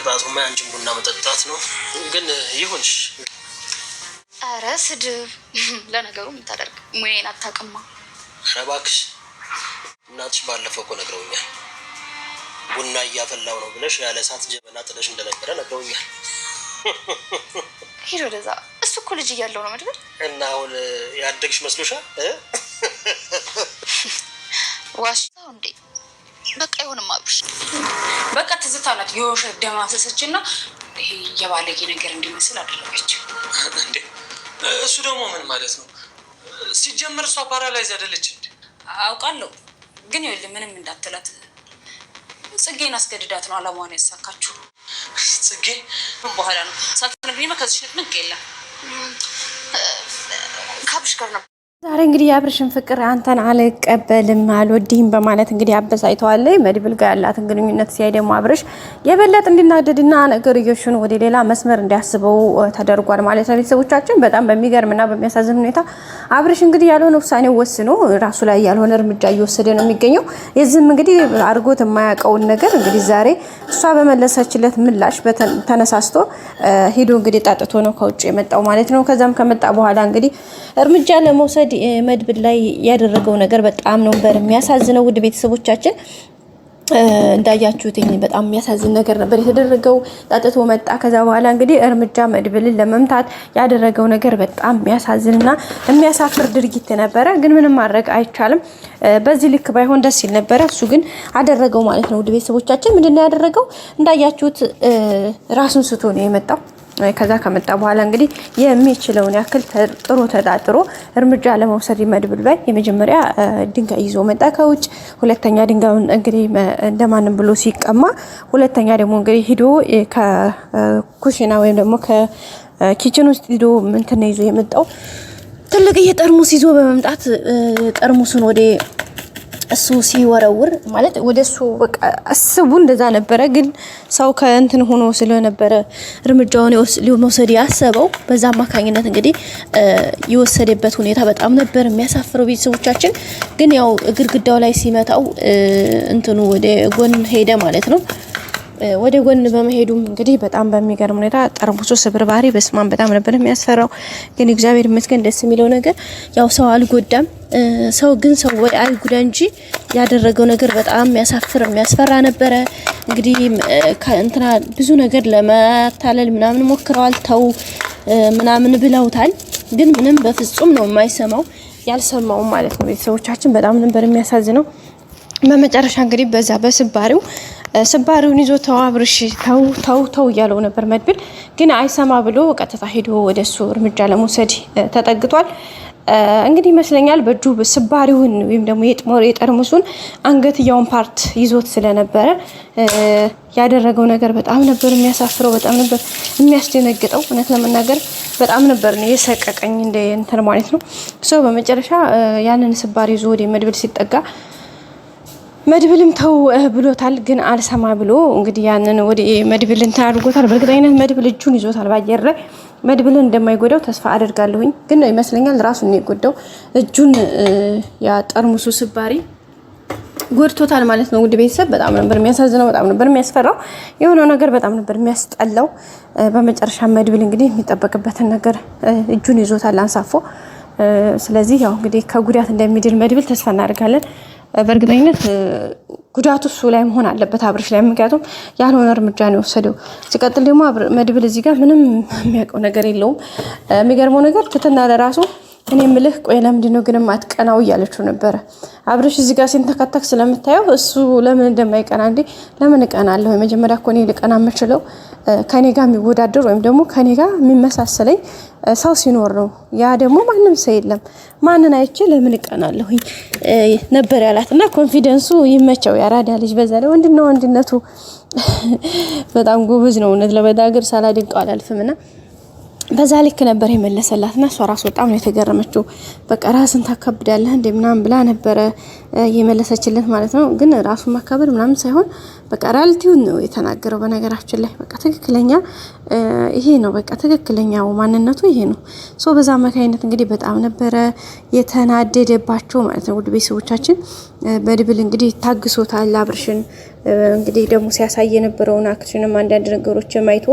ቅጣቱማ አንቺን ቡና መጠጣት ነው። ግን ይሁንሽ። ኧረ ስድብ። ለነገሩ ምን ታደርግ ሙዬን አታውቅማ። ኧረ እባክሽ እናትሽ ባለፈው እኮ ነግረውኛል። ቡና እያፈላው ነው ብለሽ ያለ እሳት ጀበና ጥለሽ እንደነበረ ነግረውኛል። ሂድ ወደዛ። እሱ እኮ ልጅ እያለው ነው መድብል። እና አሁን ያደግሽ መስሎሻል? ዋሽታው እንዴ? በቃ ይሁንም አብሽ። በቃ ትዝታ ናት የውሸት ደም አፍሰሰችና ይሄ የባለጌ ነገር እንዲመስል አደረገች። እንዴ እሱ ደግሞ ምን ማለት ነው? ሲጀምር እሷ ፓራላይዝ አይደለች እንዴ? አውቃለሁ፣ ግን ይኸውልህ ምንም እንዳትላት። ጽጌን አስገድዳት ነው አላማዋን ያሳካችሁ። ጽጌ በኋላ ነው ሳትነግሪኝ ከዚህ ንቅ የለም ካብሽ ጋር ነው። ዛሬ እንግዲህ የአብርሽን ፍቅር አንተን አልቀበልም አልወድህም በማለት እንግዲህ አበሳይተዋል። መድብል ጋር ያላትን ግንኙነት ሲያይ ደግሞ አብርሽ የበለጠ እንዲናደድና ነገርዮሹን ወደ ሌላ መስመር እንዲያስበው ተደርጓል ማለት ነው። ቤተሰቦቻችን በጣም በሚገርምና በሚያሳዝን ሁኔታ አብርሽ እንግዲህ ያልሆነ ውሳኔ ወስኖ ራሱ ላይ ያልሆነ እርምጃ እየወሰደ ነው የሚገኘው። የዚህም እንግዲህ አድርጎት የማያውቀውን ነገር እንግዲህ ዛሬ እሷ በመለሰችለት ምላሽ ተነሳስቶ ሄዶ እንግዲህ ጣጥቶ ነው ከውጭ የመጣው ማለት ነው። ከዛም ከመጣ በኋላ እንግዲህ እርምጃ ለመውሰድ መድብል ላይ ያደረገው ነገር በጣም ነው የሚያሳዝነው። ውድ ቤተሰቦቻችን እንዳያችሁት በጣም የሚያሳዝን ነገር ነበር የተደረገው። ጣጥቶ መጣ። ከዛ በኋላ እንግዲህ እርምጃ መድብልን ለመምታት ያደረገው ነገር በጣም የሚያሳዝንና የሚያሳፍር ድርጊት ነበረ። ግን ምንም ማድረግ አይቻልም። በዚህ ልክ ባይሆን ደስ ይል ነበረ። እሱ ግን አደረገው ማለት ነው። ውድ ቤተሰቦቻችን ምንድነው ያደረገው? እንዳያችሁት ራሱን ስቶ ነው የመጣው። ከዛ ከመጣ በኋላ እንግዲህ የሚችለውን ያክል ጥሩ ተጣጥሮ እርምጃ ለመውሰድ መድብል ላይ የመጀመሪያ ድንጋይ ይዞ መጣ ከውጭ። ሁለተኛ ድንጋዩን እንግዲህ እንደማንም ብሎ ሲቀማ፣ ሁለተኛ ደግሞ እንግዲህ ሂዶ ከኩሽና ወይም ደግሞ ከኪችን ውስጥ ሂዶ እንትን ይዞ የመጣው ትልቅ ጠርሙስ ይዞ በመምጣት ጠርሙሱን ወደ እሱ ሲወረውር ማለት ወደሱ በቃ አስቡ እንደዛ ነበረ። ግን ሰው ከእንትን ሆኖ ስለነበረ እርምጃውን ሊወሰድ ያሰበው በዛ አማካኝነት እንግዲህ የወሰደበት ሁኔታ በጣም ነበር የሚያሳፍረው። ቤተሰቦቻችን ግን ያው ግድግዳው ላይ ሲመታው እንትኑ ወደ ጎን ሄደ ማለት ነው። ወደ ጎን በመሄዱም እንግዲህ በጣም በሚገርም ሁኔታ ጠርሙሱ ስብርባሪ በስማን በጣም ነበር የሚያስፈራው። ግን እግዚአብሔር ይመስገን ደስ የሚለው ነገር ያው ሰው አልጎዳም። ሰው ግን ሰው ወይ አይጉዳ እንጂ ያደረገው ነገር በጣም የሚያሳፍር የሚያስፈራ ነበረ። እንግዲህ ከእንትና ብዙ ነገር ለማታለል ምናምን ሞክረዋል። ተው ምናምን ብለውታል። ግን ምንም በፍጹም ነው የማይሰማው ያልሰማው ማለት ነው። ቤተሰቦቻችን በጣም ነበር የሚያሳዝነው። በመጨረሻ እንግዲህ በዛ ስባሪውን ይዞ ተው አብርሽ ተው እያለው ነበር መድብል። ግን አይሰማ ብሎ ቀጥታ ሄዶ ወደሱ እርምጃ ለመውሰድ ተጠግቷል። እንግዲህ ይመስለኛል በእጁ ስባሪውን ወይም ደግሞ የጠርሙሱን አንገትያውን ፓርት ይዞት ስለነበረ ያደረገው ነገር በጣም ነበር የሚያሳፍረው፣ በጣም ነበር የሚያስደነግጠው። እውነት ለመናገር በጣም ነበር የሰቀቀኝ እንደ እንትን ማለት ነው። ሰው በመጨረሻ ያንን ስባሪ ይዞ ወደ መድብል ሲጠጋ መድብልም ተው ብሎታል። ግን አልሰማ ብሎ እንግዲህ ያንን ወደ መድብልን ታርጎታል። በእርግጠኝነት መድብል እጁን ይዞታል ባየር ላይ። መድብልን እንደማይጎዳው ተስፋ አደርጋለሁኝ። ግን ይመስለኛል ራሱን ነው የጎዳው። እጁን ያ ጠርሙሱ ስባሪ ጎድቶታል ማለት ነው። ውድ ቤተሰብ በጣም ነበር የሚያሳዝነው፣ በጣም ነበር የሚያስፈራው። የሆነው ነገር በጣም ነበር የሚያስጠላው። በመጨረሻ መድብል እንግዲህ የሚጠበቅበትን ነገር እጁን ይዞታል አንሳፎ። ስለዚህ ያው እንግዲህ ከጉዳት እንደሚድን መድብል ተስፋ እናደርጋለን። በእርግጠኝነት ጉዳቱ እሱ ላይ መሆን አለበት አብርሽ ላይ። ምክንያቱም ያልሆነ እርምጃ ነው የወሰደው። ሲቀጥል ደግሞ መድብል እዚህ ጋር ምንም የሚያውቀው ነገር የለውም። የሚገርመው ነገር ትትና ለራሱ እኔ ምልህ ቆይ ለምንድን ነው ግን ማትቀናው እያለችው ነበረ። አብርሽ እዚህ ጋር ሲንተከተክ ስለምታየው እሱ ለምን እንደማይቀና እንዴ? ለምን እቀናለሁ? የመጀመሪያ እኮ እኔ ልቀና የምችለው ከኔ ጋር የሚወዳደር ወይም ደግሞ ከኔ ጋር የሚመሳሰለኝ ሰው ሲኖር ነው። ያ ደግሞ ማንም ሰው የለም። ማንን አይቼ ለምን እቀናለሁኝ ነበር ያላትና ኮንፊደንሱ ይመቸው ያራዳ ልጅ። በዛ ላይ ወንድነቱ በጣም ጎበዝ ነው። እውነት ለመናገር ሳላደንቀው አላልፍምና በዛ ልክ ነበር የመለሰላትና እሷ ራስ በጣም ነው የተገረመችው። በቃ ራስን ታከብዳለህ እንደ ምናምን ብላ ነበረ የመለሰችለት ማለት ነው። ግን ራሱን ማካበድ ምናምን ሳይሆን በቃ ራልቲውን ነው የተናገረው። በነገራችን ላይ በቃ ትክክለኛ ይሄ ነው፣ በቃ ትክክለኛው ማንነቱ ይሄ ነው። ሶ በዛ አማካይነት እንግዲህ በጣም ነበረ የተናደደባቸው ማለት ነው። ውድ ቤተሰቦቻችን መድብል እንግዲህ ታግሶታል አብርሽን። እንግዲህ ደግሞ ሲያሳይ የነበረውን አክሽንም አንዳንድ ነገሮችን አይቶ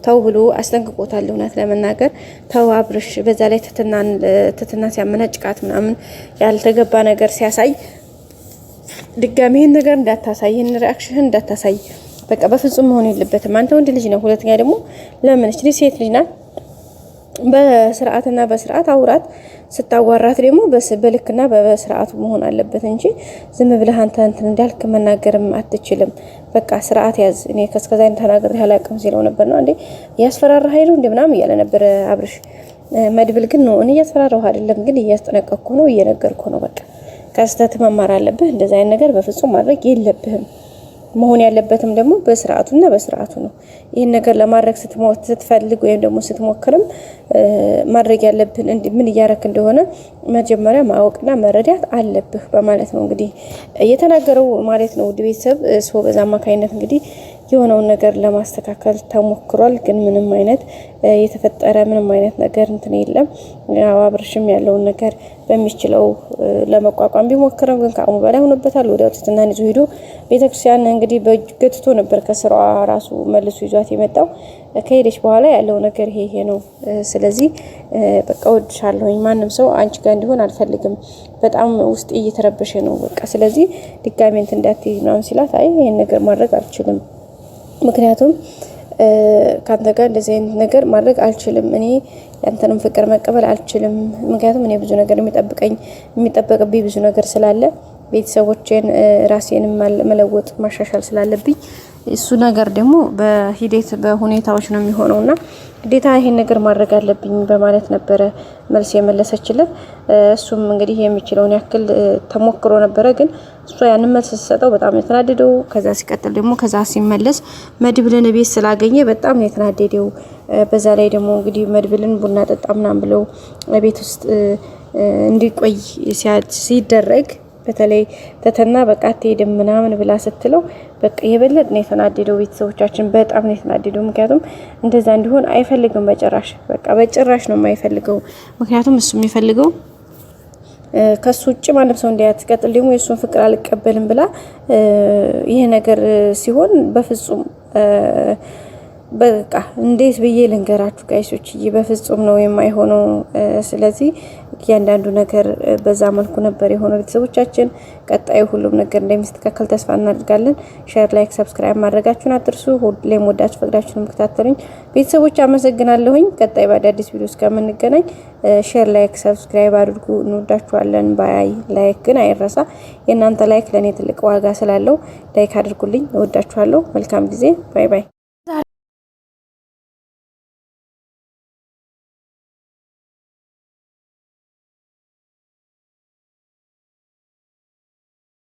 ተው ብሎ አስጠንቅቆታል። እውነት ለመናገር ተው አብርሽ፣ በዛ ላይ ትትና ሲያመነጭቃት ምናምን ያልተገባ ነገር ሲያሳይ ድጋሚ ይህን ነገር እንዳታሳይ፣ ይህን ሪአክሽን እንዳታሳይ፣ በቃ በፍጹም መሆን የለበትም። አንተ ወንድ ልጅ ነው። ሁለተኛ ደግሞ ለምን እቺ ሴት ልጅ ናት። በስርዓትና በስርዓት አውራት። ስታዋራት ደግሞ በልክና በስርዓቱ መሆን አለበት እንጂ ዝም ብለህ አንተ እንትን እንዳልክ መናገርም አትችልም። በቃ ስርዓት ያዝ። እኔ ከስከዛኝ ተናገር ያላቅም ሲለው ነበር ነው እንዴ ያስፈራራህ አይደል እንዴ ምናምን እያለ ነበር አብርሽ። መድብል ግን ነው እኔ እያስፈራራሁ አይደለም፣ ግን እያስጠነቀቅኩ ነው፣ እየነገርኩ ነው። በቃ ከስተት መማር አለብህ። እንደዛ አይነት ነገር በፍጹም ማድረግ የለብህም። መሆን ያለበትም ደግሞ በስርዓቱና በስርዓቱ ነው። ይህን ነገር ለማድረግ ስትፈልግ ወይም ደግሞ ስትሞክርም ማድረግ ያለብን ምን እያረክ እንደሆነ መጀመሪያ ማወቅና መረዳት አለብህ በማለት ነው እንግዲህ የተናገረው ማለት ነው። ውድ ቤተሰብ ሰው በዛ አማካይነት እንግዲህ የሆነውን ነገር ለማስተካከል ተሞክሯል። ግን ምንም አይነት የተፈጠረ ምንም አይነት ነገር እንትን የለም። ያው አብርሽም ያለውን ነገር በሚችለው ለመቋቋም ቢሞክርም ግን ከአቅሙ በላይ ሆኖበታል። ወዲያው ትትናን ይዞ ሄዶ ቤተክርስቲያን እንግዲህ በገትቶ ነበር ከስራዋ ራሱ መልሶ ይዟት የመጣው። ከሄደች በኋላ ያለው ነገር ይሄ ነው። ስለዚህ በቃ ወድሻለሁኝ፣ ማንም ሰው አንቺ ጋር እንዲሆን አልፈልግም፣ በጣም ውስጤ እየተረበሸ ነው፣ በቃ ስለዚህ ድጋሜ እንትን እንዳትዪ ምናምን ሲላት አይ ይሄን ነገር ማድረግ አልችልም፣ ምክንያቱም ካንተ ጋር እንደዚህ አይነት ነገር ማድረግ አልችልም፣ እኔ ያንተንም ፍቅር መቀበል አልችልም፣ ምክንያቱም እኔ ብዙ ነገር የሚጠበቅብኝ ብዙ ነገር ስላለ ቤተሰቦቼን ራሴን መለወጥ ማሻሻል ስላለብኝ እሱ ነገር ደግሞ በሂደት በሁኔታዎች ነው የሚሆነውና ግዴታ ይሄን ነገር ማድረግ አለብኝ በማለት ነበረ መልስ የመለሰችለት። እሱም እንግዲህ የሚችለውን ያክል ተሞክሮ ነበረ። ግን እሷ ያንን መልስ ስትሰጠው በጣም የተናደደው። ከዛ ሲቀጥል ደግሞ ከዛ ሲመለስ መድብልን ቤት ስላገኘ በጣም ነው የተናደደው። በዛ ላይ ደግሞ እንግዲህ መድብልን ቡና ጠጣ ምናምን ብለው ቤት ውስጥ እንዲቆይ ሲደረግ በተለይ ተተና በቃ አትሄድም ምናምን ብላ ስትለው በቃ የበለጥ ነው የተናደደው። ቤተሰቦቻችን በጣም ነው የተናደደው። ምክንያቱም እንደዛ እንዲሆን አይፈልግም በጭራሽ። በቃ በጭራሽ ነው የማይፈልገው። ምክንያቱም እሱ የሚፈልገው ከሱ ውጭ ማንም ሰው እንዳያትቀጥል ደግሞ የእሱን ፍቅር አልቀበልም ብላ ይሄ ነገር ሲሆን በፍጹም በቃ እንዴት ብዬ ልንገራችሁ ጋይሶች፣ በፍጹም ነው የማይሆነው። ስለዚህ እያንዳንዱ ነገር በዛ መልኩ ነበር የሆነው። ቤተሰቦቻችን ቀጣዩ ሁሉም ነገር እንደሚስተካከል ተስፋ እናደርጋለን። ሼር፣ ላይክ፣ ሰብስክራይብ ማድረጋችሁን አትርሱ። ሁሌም ወዳችሁ ፈቅዳችሁ የምትከታተሉኝ ቤተሰቦች አመሰግናለሁኝ። ቀጣይ በአዳዲስ ቪዲዮ እስከምንገናኝ ሼር፣ ላይክ፣ ሰብስክራይብ አድርጉ። እንወዳችኋለን። ባይ። ላይክ ግን አይረሳ። የእናንተ ላይክ ለእኔ ትልቅ ዋጋ ስላለው ላይክ አድርጉልኝ። እወዳችኋለሁ። መልካም ጊዜ። ባይ ባይ።